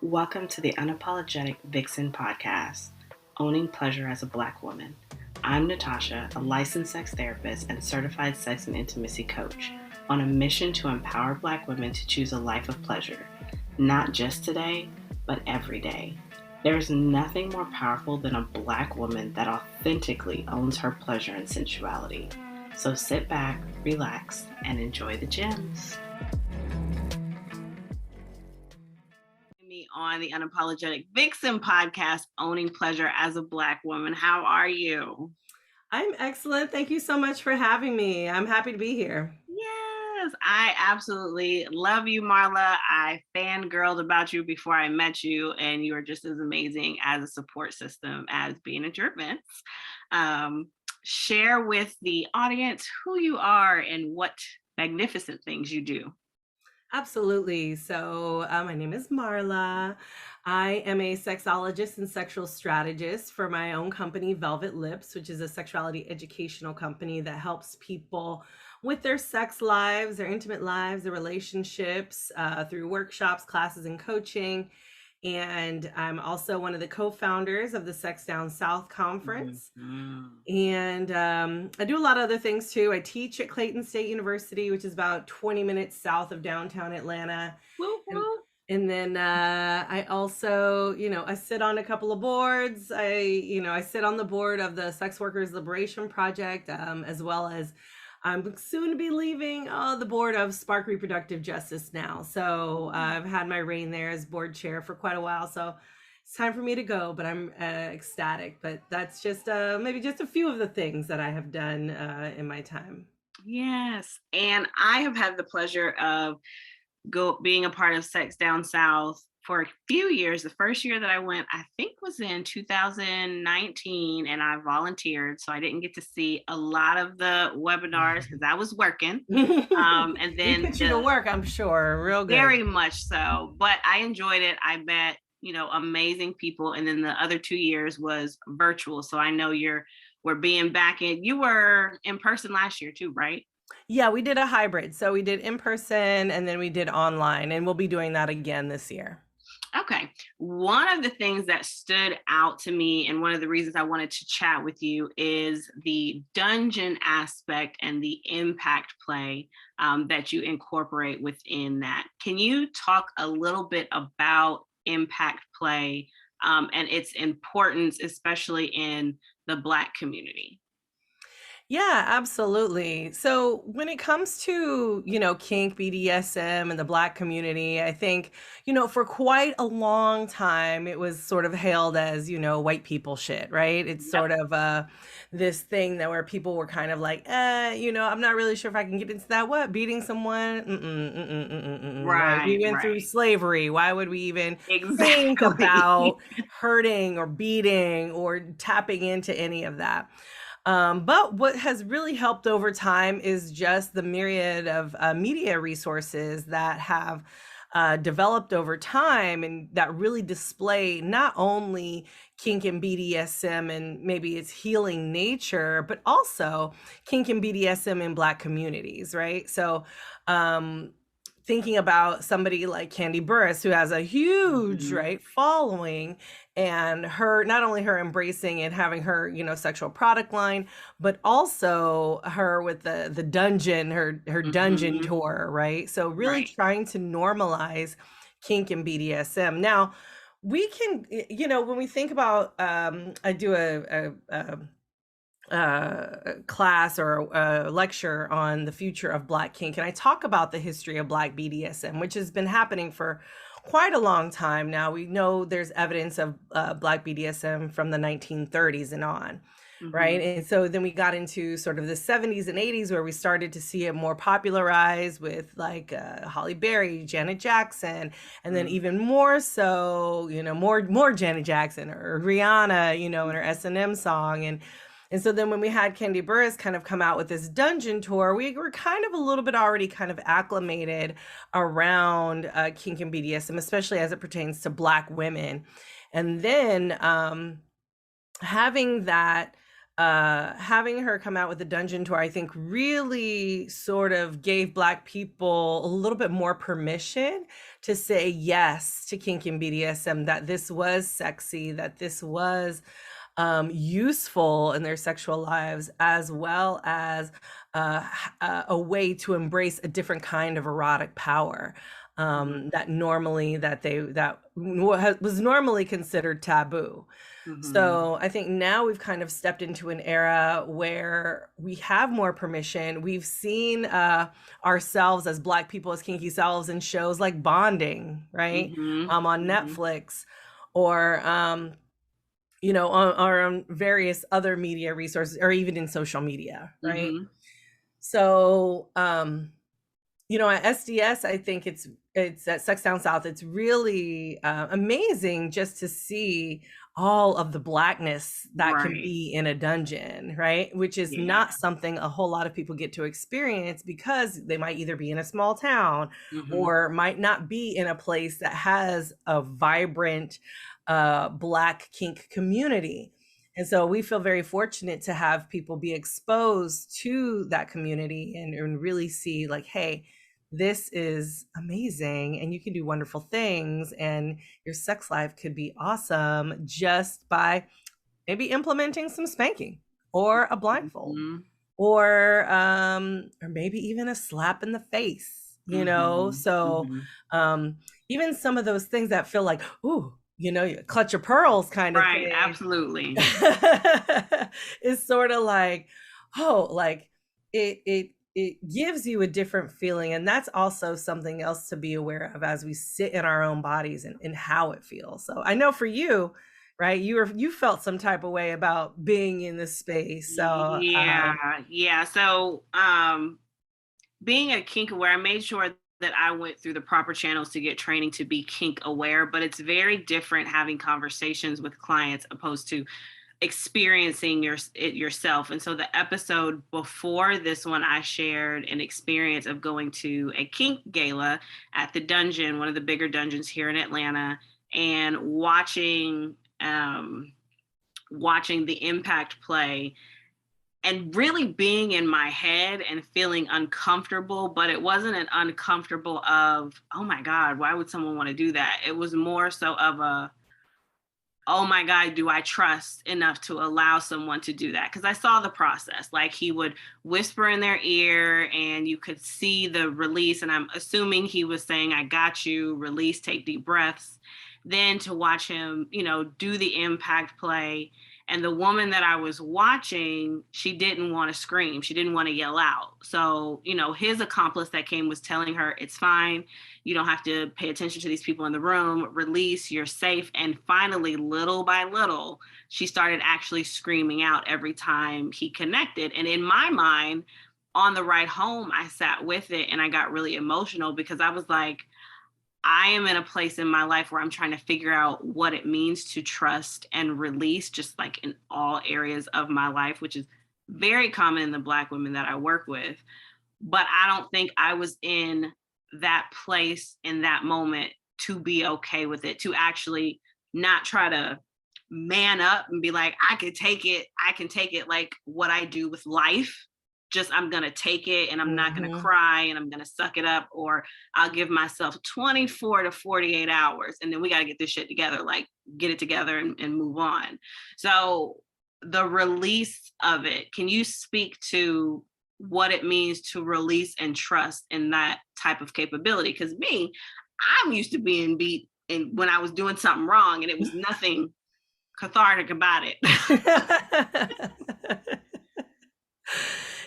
Welcome to the Unapologetic Vixen podcast, Owning Pleasure as a Black Woman. I'm Natasha, a licensed sex therapist and certified sex and intimacy coach, on a mission to empower Black women to choose a life of pleasure, not just today, but every day. There is nothing more powerful than a Black woman that authentically owns her pleasure and sensuality. So sit back, relax, and enjoy the gems. Me on the Unapologetic Vixen podcast, Owning Pleasure as a Black Woman. How are you? I'm excellent. Thank you so much for having me. I'm happy to be here. Yes, I absolutely love you, Marla. I fangirled about you before I met you, and you are just as amazing as a support system as being at your events. Share with the audience who you are and what magnificent things you do. Absolutely. So, my name is Marla. I am a sexologist and sexual strategist for my own company, Velvet Lips, which is a sexuality educational company that helps people with their sex lives, their intimate lives, their relationships through workshops, classes, and coaching. And I'm also one of the co-founders of the Sex Down South Conference. Mm-hmm. And I do a lot of other things too. I teach at Clayton State University, which is about 20 minutes south of downtown Atlanta. Woo, And, woo. and then I also, I sit on a couple of boards. I sit on the board of the Sex Workers Liberation Project, as well as I'm soon to be leaving the board of Spark Reproductive Justice now. So I've had my reign there as board chair for quite a while. So it's time for me to go, but I'm ecstatic. But that's just maybe just a few of the things that I have done in my time. Yes, and I have had the pleasure of being a part of Sex Down South for a few years. The first year that I went, I think, was in 2019, and I volunteered, so I didn't get to see a lot of the webinars because I was working. And We then put you to work, I'm sure, real good. very much so, but I enjoyed it. I met amazing people, and then the other 2 years was virtual. So I know we're being back in. You were in person last year too, right? Yeah, we did a hybrid. So we did in person and then we did online, and we'll be doing that again this year. Okay. One of the things that stood out to me, and one of the reasons I wanted to chat with you, is the dungeon aspect and the impact play that you incorporate within that. Can you talk a little bit about impact play and its importance, especially in the Black community? Yeah, absolutely. So when it comes to, kink, BDSM, and the Black community, I think, for quite a long time, it was sort of hailed as, white people shit, right? It's Yep. sort of this thing that where people were kind of like, I'm not really sure if I can get into that. What? Beating someone? Right. We Right, went through right. slavery. Why would we even think Exactly. about hurting or beating or tapping into any of that? But what has really helped over time is just the myriad of media resources that have developed over time and that really display not only kink and BDSM and maybe its healing nature, but also kink and BDSM in Black communities, right? So, thinking about somebody like Candy Burris, who has a huge Mhm. right following, and her, not only her embracing and having her sexual product line, but also her with the dungeon, her dungeon Mhm. tour, right? So really Right. trying to normalize kink and BDSM. Now we can, when we think about I do a class or a lecture on the future of Black kink, and I talk about the history of Black BDSM, which has been happening for quite a long time now. We know there's evidence of Black BDSM from the 1930s and on, right? Mhm. And so then we got into sort of the 70s and 80s where we started to see it more popularized with like Holly Berry, Janet Jackson, and then Mhm. even more so, more Janet Jackson or Rihanna, in her S&M song. And so then when we had Candy Burris kind of come out with this dungeon tour, we were kind of a little bit already kind of acclimated around kink and BDSM, especially as it pertains to Black women. And then having that having her come out with the dungeon tour, I think really sort of gave Black people a little bit more permission to say yes to kink and BDSM, that this was sexy, that this was useful in their sexual lives, as well as a way to embrace a different kind of erotic power that normally that was normally considered taboo. So I think now we've kind of stepped into an era where we have more permission. We've seen ourselves as Black people, as kinky selves, in shows like Bonding, right? On Netflix, or on various other media resources, or even in social media, right? So at SDS, I think it's at Sex Down South, it's really amazing just to see all of the Blackness that can be in a dungeon, right? Which is not something a whole lot of people get to experience, because they might either be in a small town or might not be in a place that has a vibrant Black kink community. And so we feel very fortunate to have people be exposed to that community and really see, like, hey, this is amazing and you can do wonderful things, and your sex life could be awesome just by maybe implementing some spanking or a blindfold or maybe even a slap in the face, so even some of those things that feel like, ooh, you clutch your pearls kind of thing. Absolutely. Is sort of like, oh, like it gives you a different feeling. And that's also something else to be aware of as we sit in our own bodies and how it feels. So I know for you, right, you felt some type of way about being in this space. So yeah. So being a kink aware, I made sure that I went through the proper channels to get training to be kink aware, but it's very different having conversations with clients opposed to experiencing it yourself. And so the episode before this one, I shared an experience of going to a kink gala at the dungeon, one of the bigger dungeons here in Atlanta, and watching the impact play, and really being in my head and feeling uncomfortable. But it wasn't an uncomfortable of, oh my God, why would someone want to do that? It was more so of a, oh my God, do I trust enough to allow someone to do that? Because I saw the process. Like, he would whisper in their ear and you could see the release. And I'm assuming he was saying, I got you, release, take deep breaths. Then to watch him, do the impact play. And the woman that I was watching, she didn't want to scream. She didn't want to yell out. So, his accomplice that came was telling her, it's fine. You don't have to pay attention to these people in the room. Release, you're safe. And finally, little by little, she started actually screaming out every time he connected. And in my mind, on the ride home, I sat with it and I got really emotional, because I was like, I am in a place in my life where I'm trying to figure out what it means to trust and release, just like in all areas of my life, which is very common in the Black women that I work with. But I don't think I was in that place in that moment to be okay with it, to actually not try to man up and be like, I can take it like what I do with life. Just, I'm going to take it and I'm not going to cry and I'm going to suck it up, or I'll give myself 24 to 48 hours and then we got to get this shit together, like get it together and move on. So the release of it, can you speak to what it means to release and trust in that type of capability? Because I'm used to being beat and when I was doing something wrong and it was nothing cathartic about it.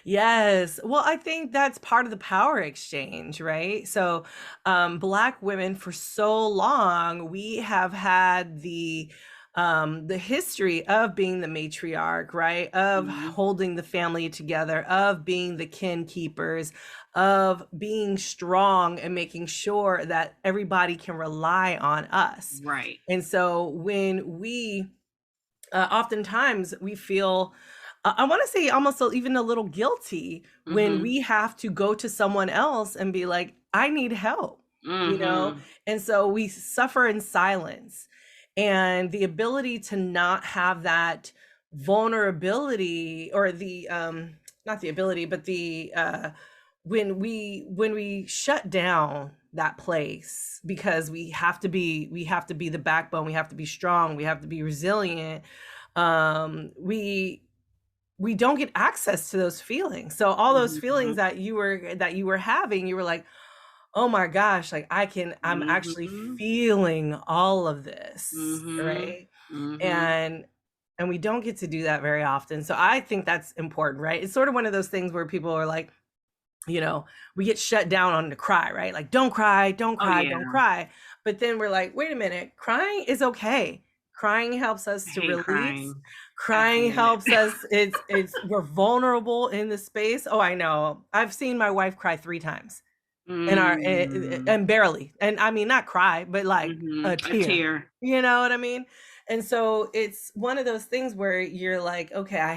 Yes. Well, I think that's part of the power exchange, right? So, Black women, for so long, we have had the history of being the matriarch, right? Of holding the family together, of being the kin keepers, of being strong and making sure that everybody can rely on us. Right. And so when we oftentimes we feel, I want to say almost even a little guilty when we have to go to someone else and be like, I need help, And so we suffer in silence. And the ability to not have that vulnerability, or the not the ability, but the when we shut down that place, because we have to be the backbone, we have to be strong, we have to be resilient, we don't get access to those feelings. So all those feelings Mhm. that you were having, you were like, oh my gosh, like I'm actually Mhm. feeling all of this, Mhm. right? Mhm. And we don't get to do that very often. So I think that's important, right? It's sort of one of those things where people are like, we get shut down on the cry, right? Like, don't cry, don't Oh cry, don't yeah. cry. But then we're like, wait a minute, crying is okay. Crying helps I us to hate release. crying. I Crying hate helps it. us. We're vulnerable in the space. Oh, I know. I've seen my wife cry 3 times in our Mm. and barely, and I mean not cry, but like Mhm. a A tear. tear. You know what I mean? And so it's one of those things where you're like, okay, I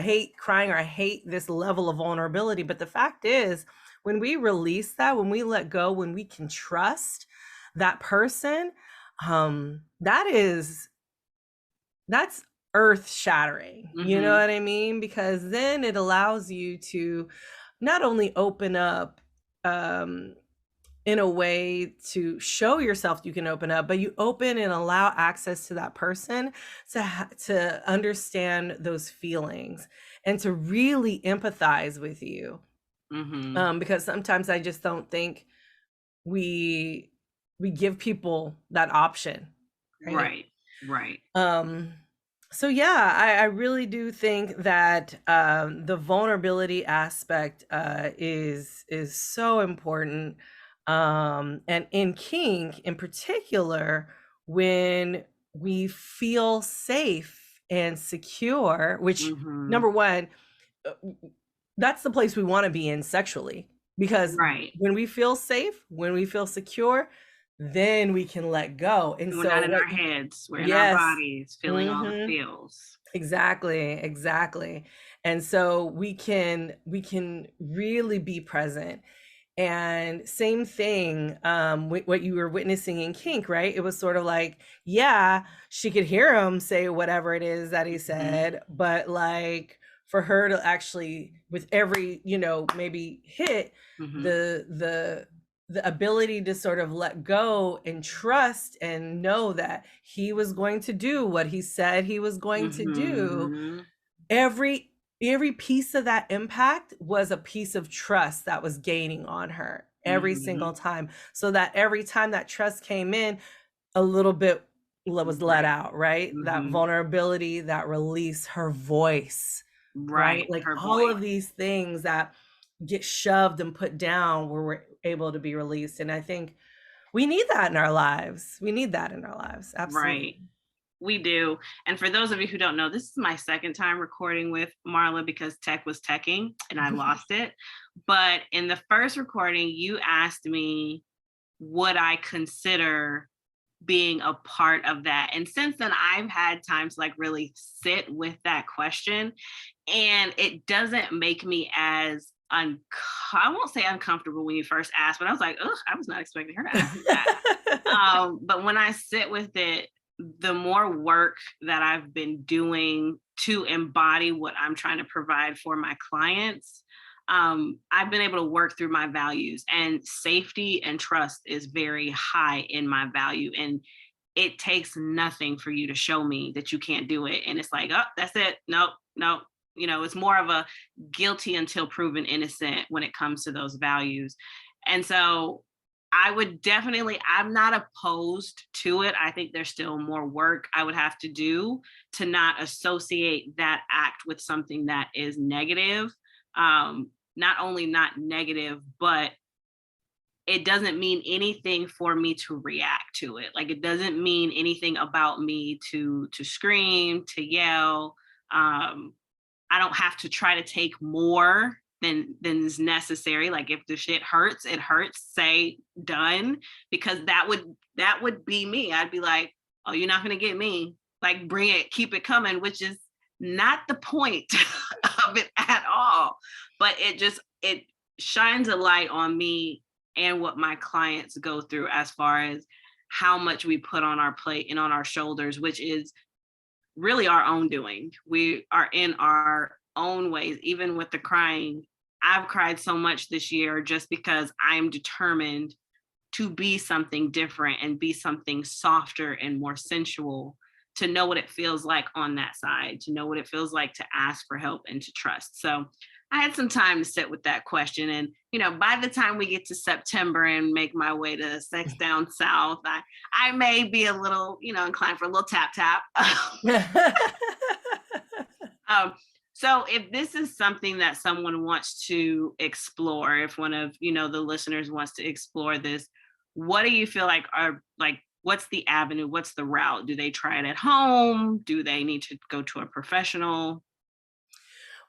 hate crying, or I hate this level of vulnerability. But the fact is, when we release that, when we let go, when we can trust that person, that is that's earth shattering. You know Mhm. what I mean? Because then it allows you to not only open up, um in a way to show yourself you can open up, but you open and allow access to that person to understand those feelings and to really empathize with you. Mhm. Because sometimes I just don't think we we give people that option, right? Right. Right. Um, so yeah, I really do think that the vulnerability aspect is so important, and in kink, in particular, when we feel safe and secure, which Mhm. number one, uh, that's the place we want to be in sexually, because Right. when we feel safe, when we feel secure, then we can let go. And We're so not in what our heads. We're in our yes. bodies, feeling all the Mhm. feels. Exactly, exactly. And so we can really be present. And same thing, what you were witnessing in kink, right? It was sort of like, yeah, she could hear him say whatever it is that he Mhm. said, but like for her to actually, with every, maybe hit, Mhm. the ability to sort of let go and trust and know that he was going to do what he said he was going to do. Mhm. Every piece of that impact was a piece of trust that was gaining on her every single Mhm. time, so that every time that trust came in, a little bit was let Right. out, right? That Mhm. vulnerability, that release, her voice, right? Right. Like Her all voice. of these things that get shoved and put down were able to be released. And I think we need that in our lives. We need that in our lives. Absolutely. Right. We do. And for those of you who don't know, this is my second time recording with Marla because tech was teching and I lost it. But in the first recording, you asked me, would I consider being a part of that? And since then, I've had time to like really sit with that question. And it doesn't make me as I won't say uncomfortable when you first asked, but I was like, oh, I was not expecting her to ask me that. But when I sit with it, the more work that I've been doing to embody what I'm trying to provide for my clients, I've been able to work through my values, and safety and trust is very high in my value. And it takes nothing for you to show me that you can't do it. And it's like, oh, that's it. Nope, nope. It's more of a guilty until proven innocent when it comes to those values. And so I would definitely, I'm not opposed to it. I think there's still more work I would have to do to not associate that act with something that is negative. Not only not negative, but it doesn't mean anything for me to react to it. Like it doesn't mean anything about me to scream, to yell. Um, I don't have to try to take more than is necessary. Like if the shit hurts, it hurts. Say done, because that would be me. I'd be like, oh, you're not gonna get me. Like bring it, keep it coming, which is not the point of it at all. But it shines a light on me and what my clients go through as far as how much we put on our plate and on our shoulders, which is really our own doing. We are in our own ways, even with the crying. I've cried so much this year just because I'm determined to be something different and be something softer and more sensual, to know what it feels like on that side, to know what it feels like to ask for help and to trust. So I had some time to sit with that question. And, by the time we get to September and make my way to Sex Down South, I may be a little, inclined for a little tap tap. um, so if this is something that someone wants to explore, if one of, the listeners wants to explore this, what do you feel like are like, what's the avenue? What's the route? Do they try it at home? Do they need to go to a professional?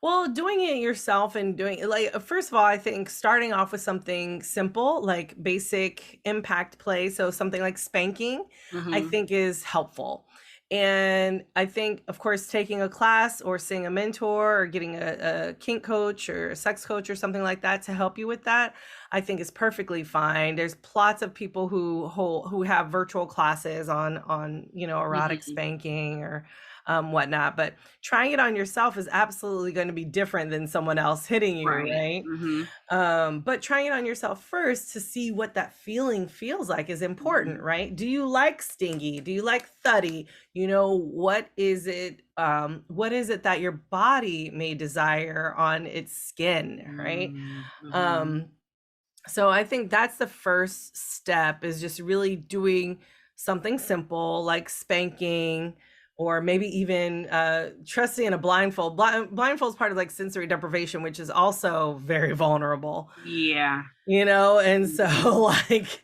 Well, doing it yourself and doing it, like, first of all, I think starting off with something simple, like basic impact play, so something like spanking, I Mm-hmm. think is helpful. And I think, of course, taking a class or seeing a mentor or getting a kink coach or a sex coach or something like that to help you with that, I think is perfectly fine. There's lots of people who have virtual classes on erotic Mm-hmm. spanking or whatnot. But trying it on yourself is absolutely going to be different than someone else hitting you, Right. right? Mm-hmm. But trying it on yourself first to see what that feeling feels like is important, Mm-hmm. right? Do you like stingy? Do you like thuddy? What is it? What is it that your body may desire on its skin, right? Mm-hmm. Um, so I think that's the first step, is just really doing something simple like spanking, or maybe even trusting in a blindfold. Blindfold is part of like sensory deprivation, which is also very vulnerable, Yeah. and so Mhm. like,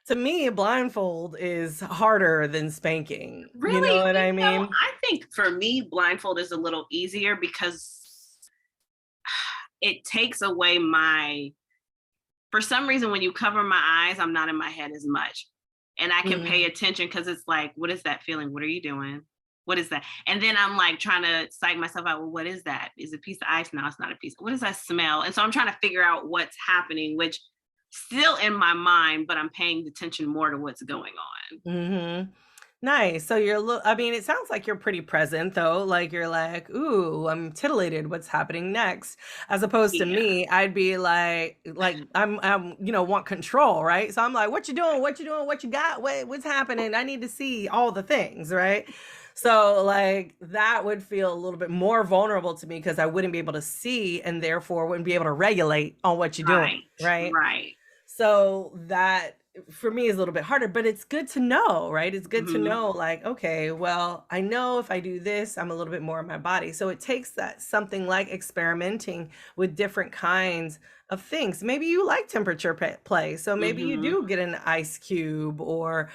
to me, a blindfold is harder than spanking. You know Really? what I mean? I think for me, blindfold is a little easier because it takes away for some reason, when you cover my eyes, I'm not in my head as much. And I can pay Mhm. attention because it's like, what is that feeling? What are you doing? What is that? And then I'm like trying to psych myself out. Well, what is that? Is it a piece of ice? No, it's not a piece. What does that smell? And so I'm trying to figure out what's happening, which still in my mind, but I'm paying attention more to what's going on. Mhm. Nice. So I mean, it sounds like you're pretty present though. Like you're like, ooh, I'm titillated. What's happening next? As opposed to Yeah. me, I'd be like I'm, want control, right? So I'm like, what you doing? What you doing? What you got? What's happening? I need to see all the things, right? So like that would feel a little bit more vulnerable to me because I wouldn't be able to see and therefore wouldn't be able to regulate on what you're doing, Right. right? Right. So that for me is a little bit harder, but it's good to know, right? It's good to Hmm. know, like, okay, well, I know if I do this, I'm a little bit more in my body. So it takes that something like experimenting with different kinds of things. Maybe you like temperature play. So maybe you Hmm. do get an ice cube, or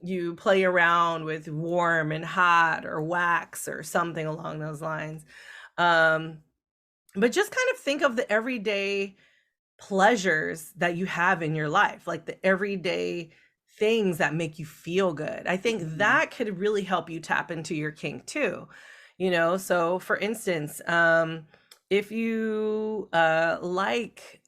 you play around with warm and hot or wax or something along those lines. Um, but just kind of think of the everyday pleasures that you have in your life, like the everyday things that make you feel good. I think Hmm. that could really help you tap into your kink too. So for instance, if you okay,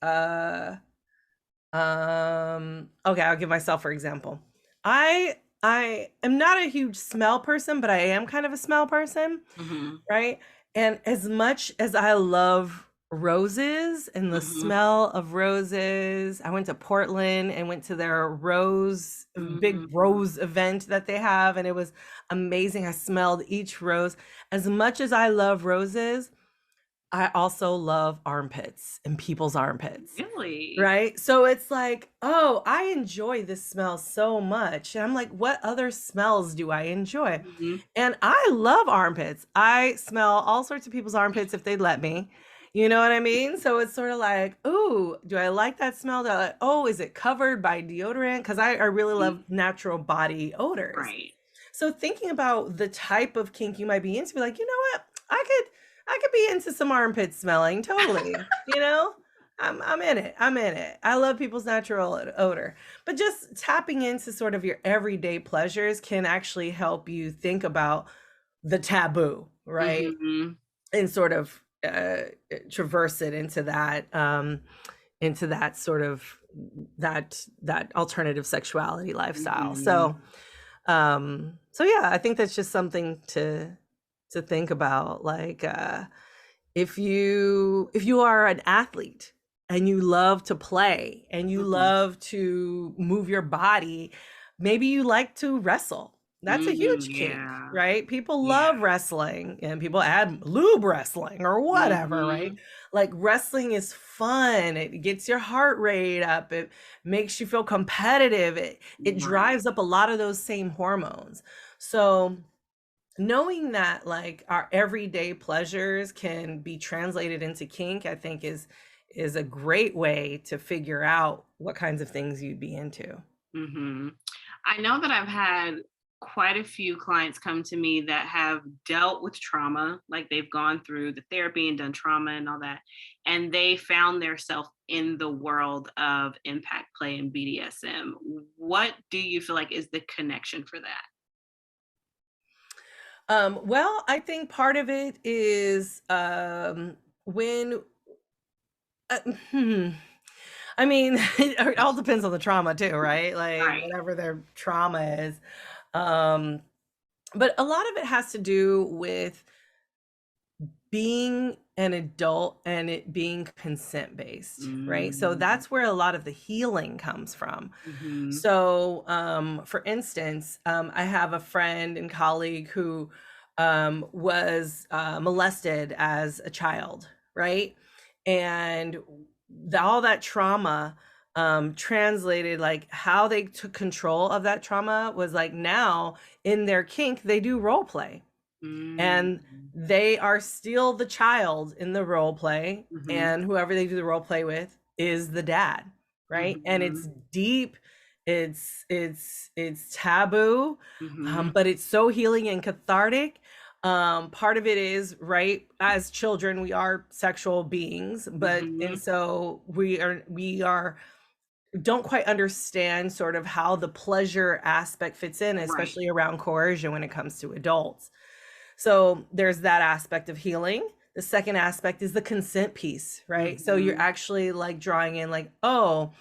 I'll give myself for example. I am not a huge smell person, but I am kind of a smell person, Hmm. right? And as much as I love roses and the Hmm. smell of roses, I went to Portland and went to their big Hmm. rose event that they have, and it was amazing. I smelled each rose. As much as I love roses, I also love armpits and people's armpits. Really? Right? So it's like, oh, I enjoy this smell so much. And I'm like, what other smells do I enjoy? Hmm. And I love armpits. I smell all sorts of people's armpits if they'd let me. You know what I mean? So it's sort of like, ooh, do I like that smell? Oh, is it covered by deodorant? Because I really love natural body odors. Right. So thinking about the type of kink you might be into, be like, you know what? I could be into some armpit smelling, totally. I'm in it. I'm in it. I love people's natural odor. But just tapping into sort of your everyday pleasures can actually help you think about the taboo, right? Hmm. And sort of traverse it into that sort of that alternative sexuality lifestyle. Hmm. So So yeah, I think that's just something to think about. Like, if you are an athlete and you love to play and you Hmm. love to move your body, maybe you like to wrestle. That's a huge kink, Yeah. right? People Yeah. love wrestling and people add lube wrestling or whatever, right? Hmm. Like wrestling is fun. It gets your heart rate up. It makes you feel competitive. It Right. drives up a lot of those same hormones. So knowing that like our everyday pleasures can be translated into kink, I think is a great way to figure out what kinds of things you'd be into. Hmm. I know that I've had quite a few clients come to me that have dealt with trauma, like they've gone through the therapy and done trauma and all that, and they found themselves in the world of impact play and BDSM. What do you feel like is the connection for that? Well, I think part of it is when uh, hmm, I mean, it all depends on the trauma too, right? Like Right. whatever their trauma is. Um, but a lot of it has to do with being an adult and it being consent based, right? So Mm-hmm. that's where a lot of the healing comes from. Mm-hmm. So, for instance, I have a friend and colleague who was molested as a child, right? And all that trauma translated, like how they took control of that trauma was like now in their kink, they do role play and they are still the child in the role play, Mm-hmm. and whoever they do the role play with is the dad, right? And Mm-hmm. it's deep, it's taboo, Mm-hmm. but it's so healing and cathartic. Part of it is, right, as children we are sexual beings, but and Mm-hmm. so we are don't quite understand sort of how the pleasure aspect fits in, Right. especially around coercion when it comes to adults. So there's that aspect of healing. The second aspect is the consent piece, right? So you're Mm-hmm. actually like drawing in, like, oh,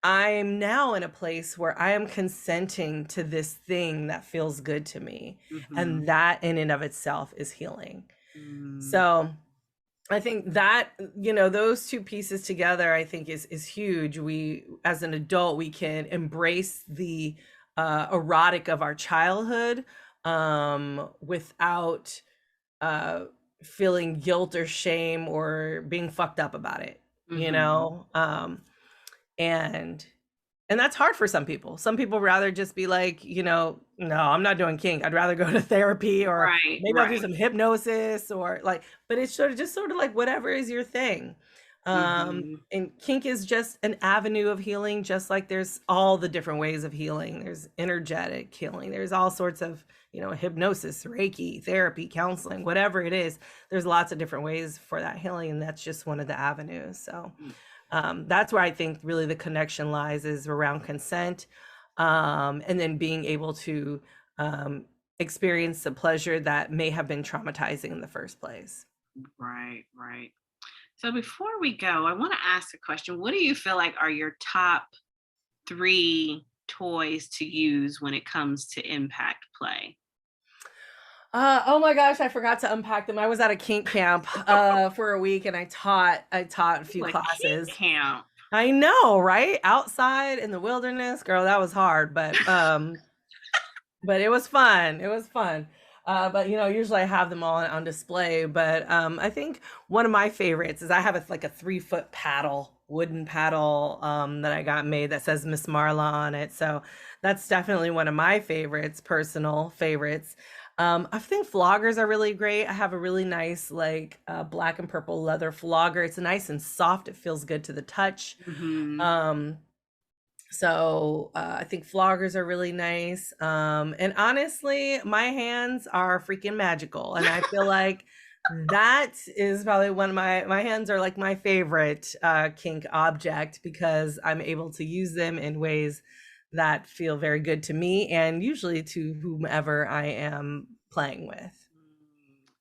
I'm now in a place where I am consenting to this thing that feels good to me. Mm-hmm. And that in and of itself is healing. Mm. So I think that, those two pieces together, I think is huge. We, as an adult, we can embrace the erotic of our childhood without uh feeling guilt or shame or being fucked up about it, you Mhm. know and and that's hard for some people. Some people rather just be like, no, I'm not doing kink, I'd rather go to therapy, or Right, maybe I'll do right. some hypnosis, or like, but it's sort of like whatever is your thing. Mhm. And kink is just an avenue of healing, just like there's all the different ways of healing. There's energetic healing, there's all sorts of, hypnosis, reiki, therapy, counseling, whatever it is. There's lots of different ways for that healing, and that's just one of the avenues. So Mm. that's where I think really the connection lies, is around consent, and then being able to um, experience the pleasure that may have been traumatizing in the first place. Right, right. So before we go, I wanna ask a question. What do you feel like are your top 3 toys to use when it comes to impact play? Oh my gosh, I forgot to unpack them. I was at a kink camp for a week, and I taught a few Ooh, a kink classes. camp. I know, right? Outside in the wilderness, girl, that was hard, but it was fun. It was fun. But usually I have them all on display. But I think one of my favorites is I have like a 3 foot paddle, wooden paddle, that I got made that says Miss Marla on it. So that's definitely one of my favorites, personal favorites. I think floggers are really great. I have a really nice like black and purple leather flogger. It's nice and soft. It feels good to the touch. Mhm. Um, so I think floggers are really nice. And honestly, my hands are freaking magical, and I feel like that is probably one of my hands are like my favorite kink object, because I'm able to use them in ways that feel very good to me and usually to whomever I am playing with.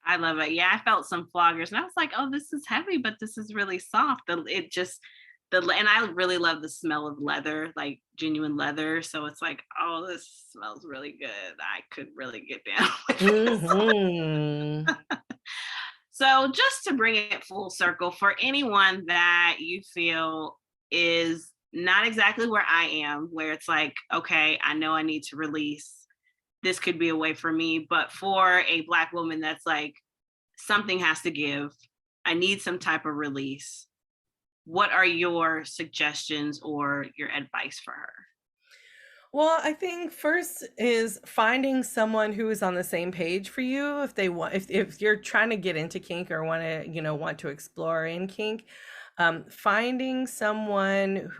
I love it. Yeah, I felt some floggers and I was like, "Oh, this is heavy, but this is really soft." It just and I really love the smell of leather, like genuine leather. So it's like, oh, this smells really good. I could really get down with this. Mhm. So just to bring it full circle, for anyone that you feel is not exactly where I am, where it's like, okay, I know I need to release. This could be a way for me. But for a Black woman that's like, something has to give. I need some type of release. What are your suggestions or your advice for her? Well, I think first is finding someone who is on the same page for you if they want if you're trying to get into kink or want to, want to explore in kink, finding someone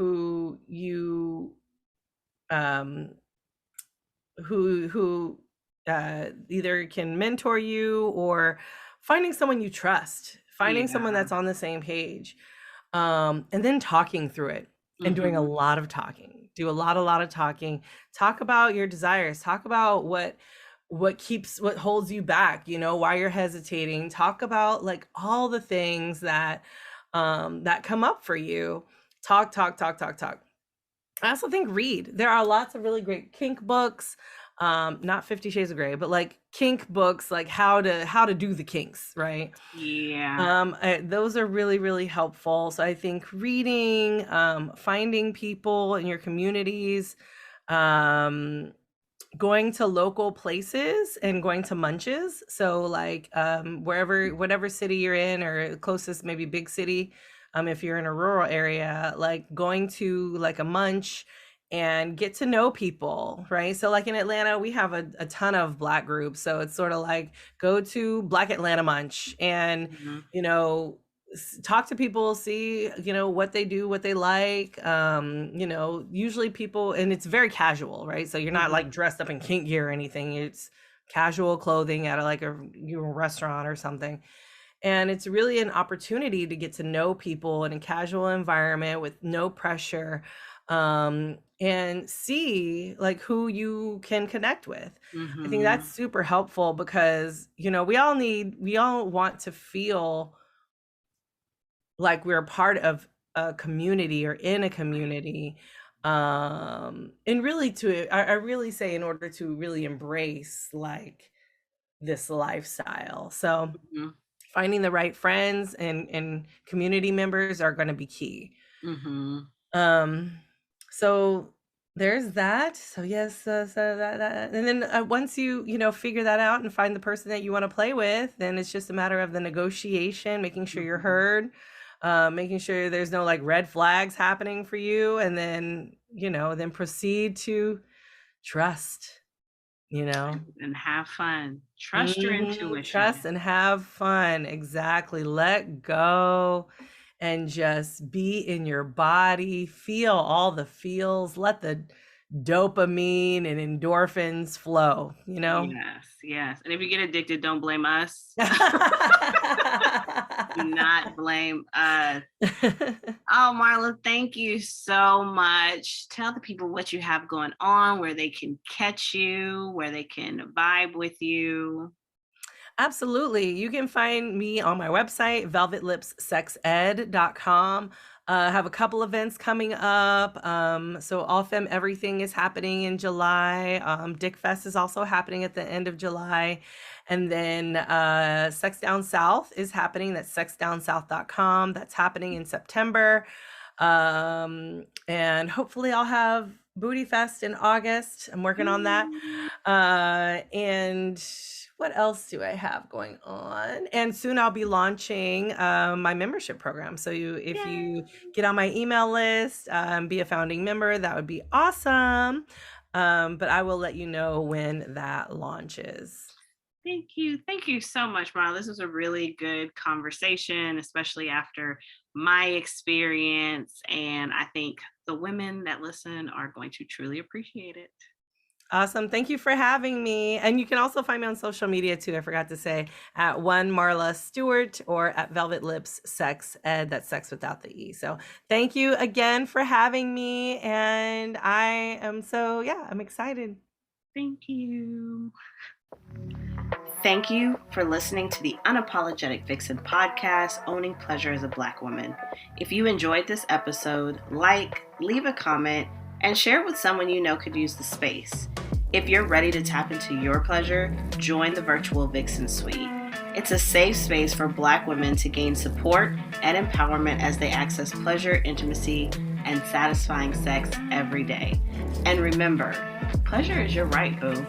um who either can mentor you or finding someone you trust, finding someone Yeah. that's on the same page, and then talking through it and doing a Mhm. lot of talking. Do a lot of talking. Talk about your desires. Talk about what holds you back, why you're hesitating. Talk about like all the things that come up for you. Talk, talk, talk, talk, talk. I also think read. There are lots of really great kink books. Not 50 Shades of Grey, but like kink books, like how to do the kinks, right? Yeah. Those are really, really helpful. So I think reading, finding people in your communities, um, going to local places and going to munches. So like whatever city you're in or closest maybe big city, if you're in a rural area, like going to like a munch and get to know people, right? So like in Atlanta, we have a ton of Black groups. So it's sort of like go to Black Atlanta Munch and, Mhm. you know, talk to people, see, what they do, what they like. Usually people, and it's very casual, right? So you're not Mhm. like dressed up in kink gear or anything. It's casual clothing at like a restaurant or something. And it's really an opportunity to get to know people in a casual environment with no pressure, and see like who you can connect with. I think that's Mhm. super helpful because, we all want to feel like we're a part of a community or in a Right. community, and really I really say in order to really embrace like this lifestyle. So Mhm. finding the right friends and community members are going to be key. Mhm. um so there's that. So yes, so that and then once figure that out and find the person that you want to play with, then it's just a matter of the negotiation, making sure you're Mhm. heard, making sure there's no like red flags happening for you, and then then proceed to trust, you know And have fun. Trust your Trust intuition. and have fun. Exactly. Let go and just be in your body. Feel all the feels. Let the dopamine and endorphins flow. Yes, yes. And if you get addicted, don't blame us. Do not blame us. Oh, Marla, thank you so much. Tell the people what you have going on, where they can catch you, where they can vibe with you. Absolutely. You can find me on my website, velvetlipssexed.com. I have a couple events coming up. So All Femme Everything is happening in July. Dick Fest is also happening at the end of July. And then Sex Down South is happening. That's sexdownsouth.com. That's happening in September. And hopefully I'll have Booty Fest in August. I'm working on that. Mm. And what else do I have going on? And soon I'll be launching my membership program. So if Yay. you get on my email list, be a founding member, that would be awesome. But I will let you know when that launches. Thank you. Thank you so much, Marla. This was a really good conversation, especially after my experience. And I think the women that listen are going to truly appreciate it. Awesome. Thank you for having me. And you can also find me on social media too. I forgot to say at one Marla Stewart or at Velvet Lips Sex Ed. That's sex without the E. So thank you again for having me. And I'm excited. Thank you. Thank you for listening to the Unapologetic Vixen podcast, Owning Pleasure as a Black Woman. If you enjoyed this episode, leave a comment, and share it with someone you know could use the space. If you're ready to tap into your pleasure, join the virtual Vixen Suite. It's a safe space for Black women to gain support and empowerment as they access pleasure, intimacy, and satisfying sex every day. And remember, pleasure is your right, boo.